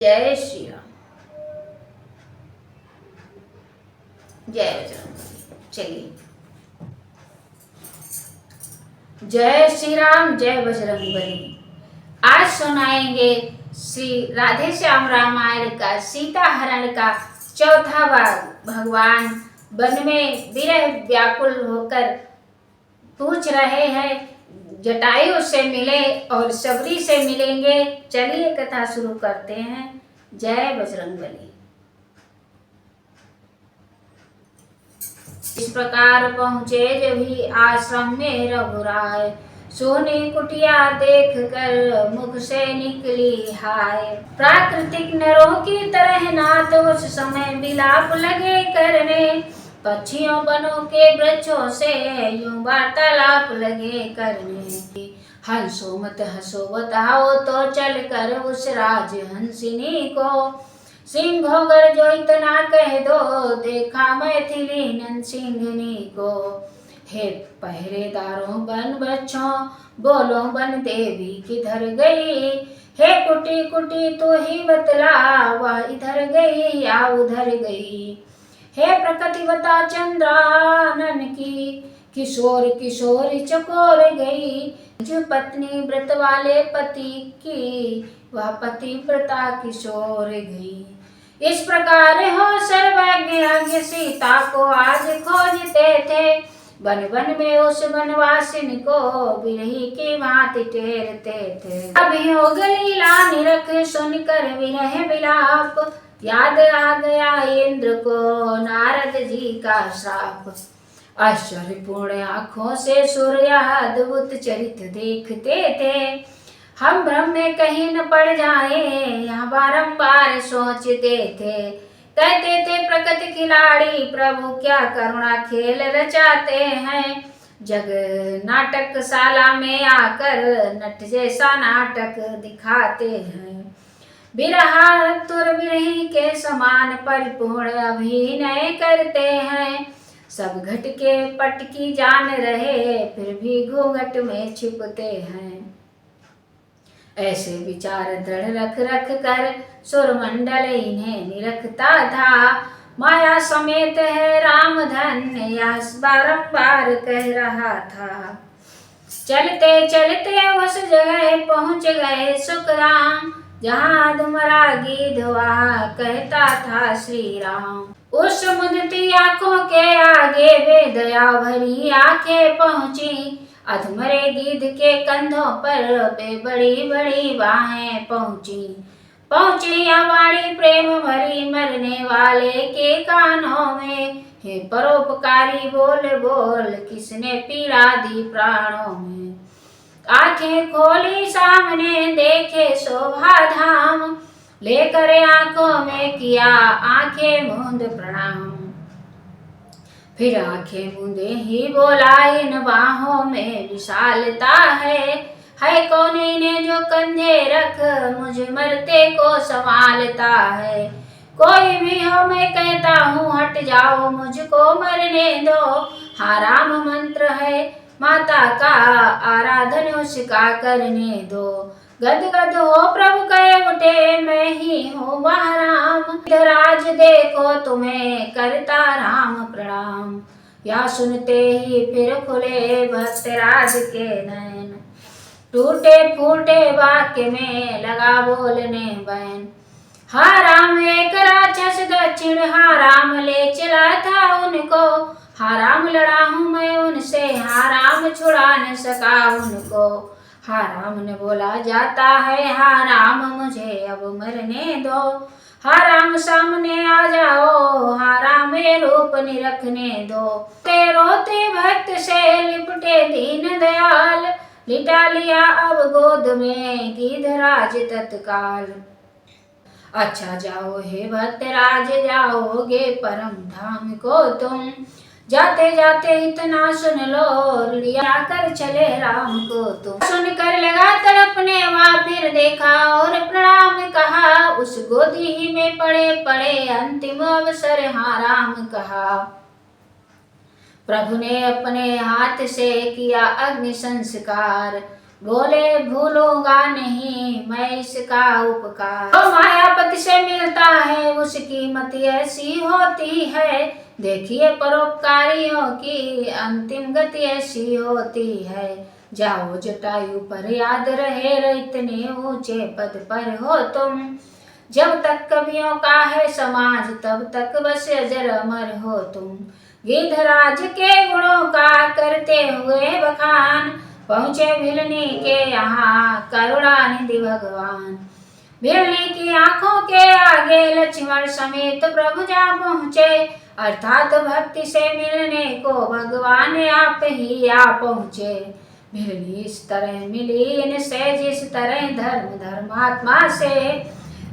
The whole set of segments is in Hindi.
जय श्री राम। जय बजरंगबली। चलिए, जय श्री राम, जय बजरंगबली। आज सुनाएंगे श्री राधे श्याम रामायण का सीता हरण का चौथा भाग। भगवान वन में विरह व्याकुल होकर पूछ रहे हैं, जटायु से मिले और सबरी से मिलेंगे। चलिए कथा शुरू करते हैं। जय बजरंगबली। इस प्रकार पहुँचे जब भी आश्रम में रघुराय, सोने कुटिया देख कर मुख से निकली हाय। प्राकृतिक नरों की तरह नाथ उस समय विलाप लगे करने, पक्षियों बनों के वृक्षों से यूं वार्तालाप लगे करने। हंसो मत हंसो बताओ तो चल कर उस राज हंसिनी को, सिंह गर्जो इतना कह दो देखा मैथिली नंसिंघनी को। हे पहरेदारों बन बच्चों बोलो बन देवी किधर गई, हे कुटी कुटी तू ही बतला वह इधर गई या उधर गई। हे प्रकृतिवता चंद्रानन की किशोर किशोरी चकोर गई, जो पत्नी व्रत वाले पति की वह पतिव्रता किशोर गई। इस प्रकार हो सर्वज्ञ सीता को आज खोजते थे, वन वन में उस वनवासिन को बिरही की भांति टेरते थे। अभी हो लीला निरख सुनकर विरह विलाप, याद आ गया इंद्र को नारद जी का श्राप। आश्चर्यपूर्ण आँखों से सूर्य अद्भुत चरित देखते थे, हम भ्रम में कहीं न पड़ जाए यहाँ बारंबार सोचते थे। कहते थे प्रकृति खिलाड़ी प्रभु क्या करुणा खेल रचाते हैं, जग नाटक शाला में आकर नट जैसा नाटक दिखाते हैं। बिरहा तुर बिरही के समान परिपूर्ण अभिनय करते हैं, सब घट के पट की जान रहे फिर भी घूंघट में छिपते हैं। ऐसे विचार दृढ़ रख रख कर सुरमंडल इन्हें निरखता था, माया समेत है राम धन्य यह बारंबार कह रहा था। चलते चलते उस जगह पहुँच गए सुखराम, जहाँ अधमरा गिद्ध वहाँ कहता था श्री राम। उस मुदती आँखों के आगे बेदया भरी आंखें पहुँची, अधमरे गिद्ध के कंधों पर बे बड़ी बड़ी बाहें पहुँची। पहुँची वाणी प्रेम भरी मरने वाले के कानों में, हे परोपकारी बोल बोल किसने पीड़ा दी प्राणों में। आंखें खोली सामने देखे शोभा धाम, लेकर आंखों में किया आंखें मूंद प्रणाम। फिर आंखें मूंदे ही बोला इन बाहों में विशालता है कौन इन्हें जो कंधे रख मुझे मरते को संभालता है। कोई भी हो मैं कहता हूँ हट जाओ मुझको मरने दो, हाँ राम मंत्र है माता का आराधन उसका करने दो। गद गद हो प्रभु कहे उठे मैं ही हूँ वह राम, इधर आज देखो तुम्हें करता राम प्रणाम। या सुनते ही फिर खुले भक्तराज के नयन, टूटे फूटे वाक्य में लगा बोलने बैन। हाँ राम एक राक्षस दक्षिण, हाँ राम ले चला था उनको, हाँ राम लड़ा हूँ मैं उनसे, हाँ राम छुड़ा न सका उनको। हाँ राम ने बोला जाता है, हाँ राम मुझे अब मरने दो, हाँ राम सामने आ जाओ, हाँ राम ये रूप निरखने दो। ते रोते भक्त से लिपटे दीन दयाल, लिटा लिया अब गोद में गिद्धराज तत्काल। अच्छा जाओ हे भक्तराज जाओगे परम धाम को तुम, जाते जाते इतना सुन लो लिया कर चले राम को तुम। सुनकर लगा तड़पने वहाँ फिर देखा और प्रणाम कहा, उस गोदी ही में पड़े पड़े अंतिम अवसर हाँ राम कहा। प्रभु ने अपने हाथ से किया अग्नि संस्कार, बोले भूलूंगा नहीं मैं इसका उपकार। तो मायापति से मिलता है उसकी मति ऐसी होती है, देखिए परोपकारियों की अंतिम गति ऐसी होती है। जाओ जटायु पर याद रहे इतने ऊंचे पद पर हो तुम, जब तक कवियों का है समाज तब तक बस अजर अमर हो तुम। गिद्धराज के गुणों का करते हुए बखान, पहुँचे भिलनी के यहाँ करुणानिधि भगवान। भिलनी की आंखों के आगे लक्ष्मण समेत प्रभु जा पहुँचे, अर्थात भक्ति से मिलने को भगवान आप ही आ पहुँचे। भिलनी इस तरह मिली इनसे जिस तरह धर्मात्मा से,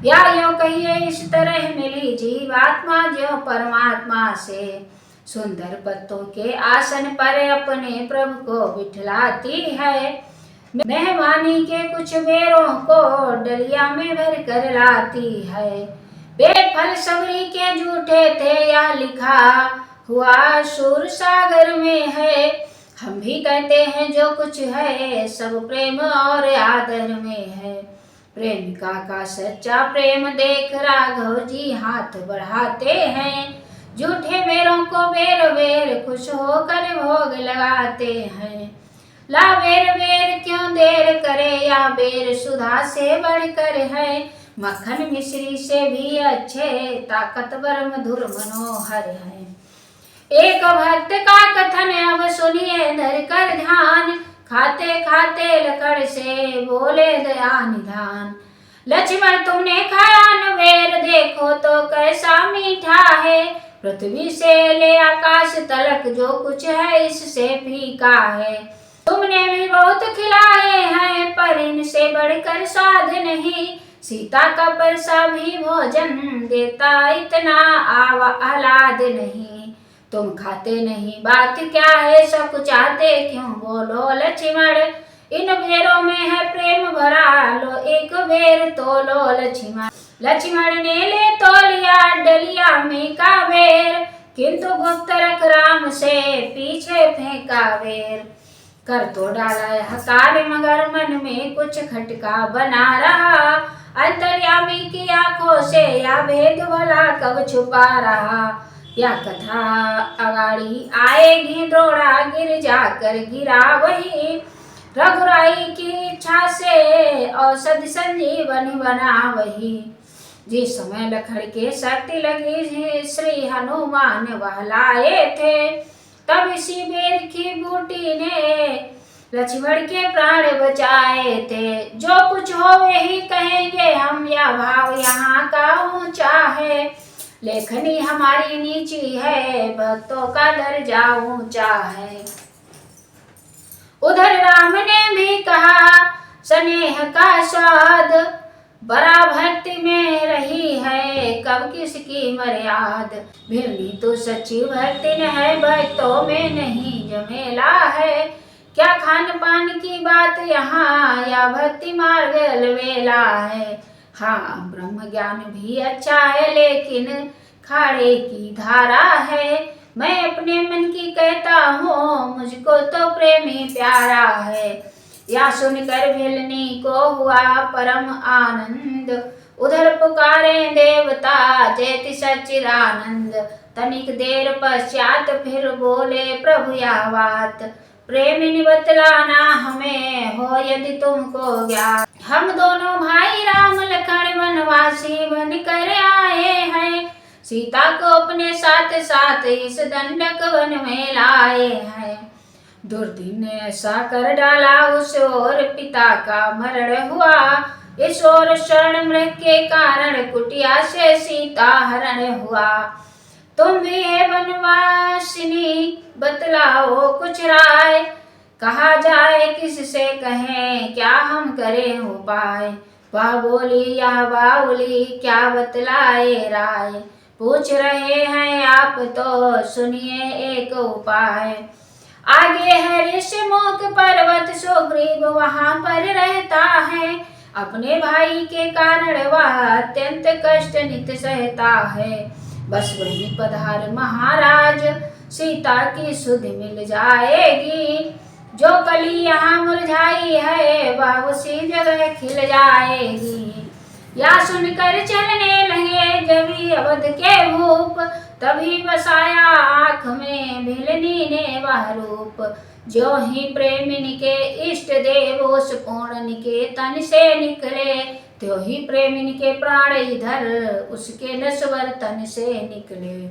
या यूं कहिए इस तरह मिली जीवात्मा जो परमात्मा से। सुंदर पत्तों के आसन पर अपने प्रभु को बिठलाती है, मेहमानी के कुछ बेरों को डलिया में भर कर लाती है। बेफल सबरी के झूठे थे या लिखा हुआ सूर सागर में है, हम भी कहते हैं जो कुछ है सब प्रेम और आदर में है। प्रेमिका का सच्चा प्रेम देख राघव जी हाथ बढ़ाते हैं, झूठे बेरों को बेर बेर खुश होकर भोग लगाते हैं। ला बेर बेर क्यों देर करे, या बेर सुधा से बढ़कर है, मक्खन मिश्री से भी अच्छे ताकतवर मधुर मनोहर है। एक भक्त का कथन अब सुनिए धर कर ध्यान, खाते खाते लकड़ से बोले दया निधान। लक्ष्मण तुमने खाया न बेर, देखो तो कैसा मीठा है, पृथ्वी से ले आकाश तलक जो कुछ है इससे फीका है। तुमने भी बहुत खिलाए हैं पर इनसे बढ़कर स्वाद नहीं, सीता का परसा भी भोजन देता इतना आह्लाद नहीं। तुम खाते नहीं बात क्या है, सब कुछ आते क्यों बोलो लक्ष्मण, इन बेरों में है प्रेम भरा लो एक बेर तो लो लक्ष्मण। लक्ष्मण ने ले तो लिया डलिया में का बेर, किंतु गुप्त रख राम से पीछे फेंका बेर। कर तो डाला हकार मगर मन में कुछ खटका बना रहा, अंतर्यामी की आंखों से या भेद भला कब छुपा रहा। या कथा अगाड़ी आएगी द्रोड़ा गिर जाकर गिरा वही, रघुराई की इच्छा से औषधि संजीवनी बना वही। जिस समय लखड़ के शक्ति लगी श्री हनुमान बहलाए थे, तब इसी बेर की बूटी ने लक्ष्मण के प्राण बचाए थे। जो कुछ हो वही कहेंगे हम, या भाव यहाँ का ऊंचा है, लेखनी हमारी नीची है भक्तों का दर्जा ऊंचा है। उधर राम ने भी कहा स्नेह का स्वाद, बड़ा भक्ति में रही है कब किसकी मर्याद। भिलनी तो सच्ची भक्ति है भक्तों में नहीं जमेला है, क्या खान पान की बात यहाँ या भक्ति मार्ग अलवेला है। हाँ ब्रह्म ज्ञान भी अच्छा है लेकिन खाड़े की धारा है, मैं अपने मन की कहता हूँ मुझको तो प्रेमी प्यारा है। या सुनकर भिलनी को हुआ परम आनंद, उधर पुकारे देवता जयति सच्चिदानंद। तनिक देर पश्चात फिर बोले प्रभु यह बात, प्रेमिनी बतलाना हमें हो यदि तुमको ज्ञात। हम दोनों भाई राम लखन वनवासी बन कर आए हैं, सीता को अपने साथ साथ इस दंडक वन में लाए हैं। दुर्दिन ने ऐसा कर डाला उस ओर पिता का मरण हुआ, इस ओर शरण मृग के कारण कुटिया से सीता हरण हुआ। तुम भी है वनवासिनी बतलाओ कुछ राय, कहा जाए किससे कहें क्या हम करें उपाय। वह बोली यह बाउली क्या बतलाए राय, पूछ रहे हैं आप तो सुनिए एक उपाय। आगे है ऋषिमुख पर्वत सुग्रीव वहां पर रहता है, अपने भाई के कारण वह अत्यंत कष्ट नित सहता है। बस वही पधार महाराज सीता की सुध मिल जाएगी, जो कली यहाँ मुरझाई है वह उसी जगह खिल जाएगी। या सुनकर चलने लगे जभी अवध के भूप, तभी बसाया आँख में भिलनी ने वह रूप। जो ही प्रेमिन के इष्ट देव उस पूर्ण निकेतन से निकले, त्यों ही प्रेमिन के प्राण इधर उसके नश्वर तन से निकले।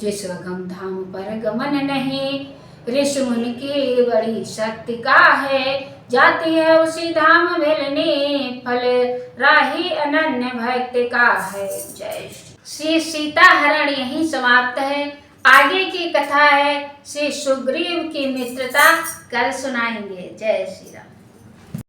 जिस गम धाम पर गमन नहीं, ऋषि मुनि की बड़ी शक्ति का है, जाती है उसी धाम मिलनी, फल राही अनन्य भक्ति का है। जय श्री सीता हरण यहीं समाप्त है। आगे की कथा है श्री सुग्रीव की मित्रता, कल सुनाएंगे। जय श्री राम।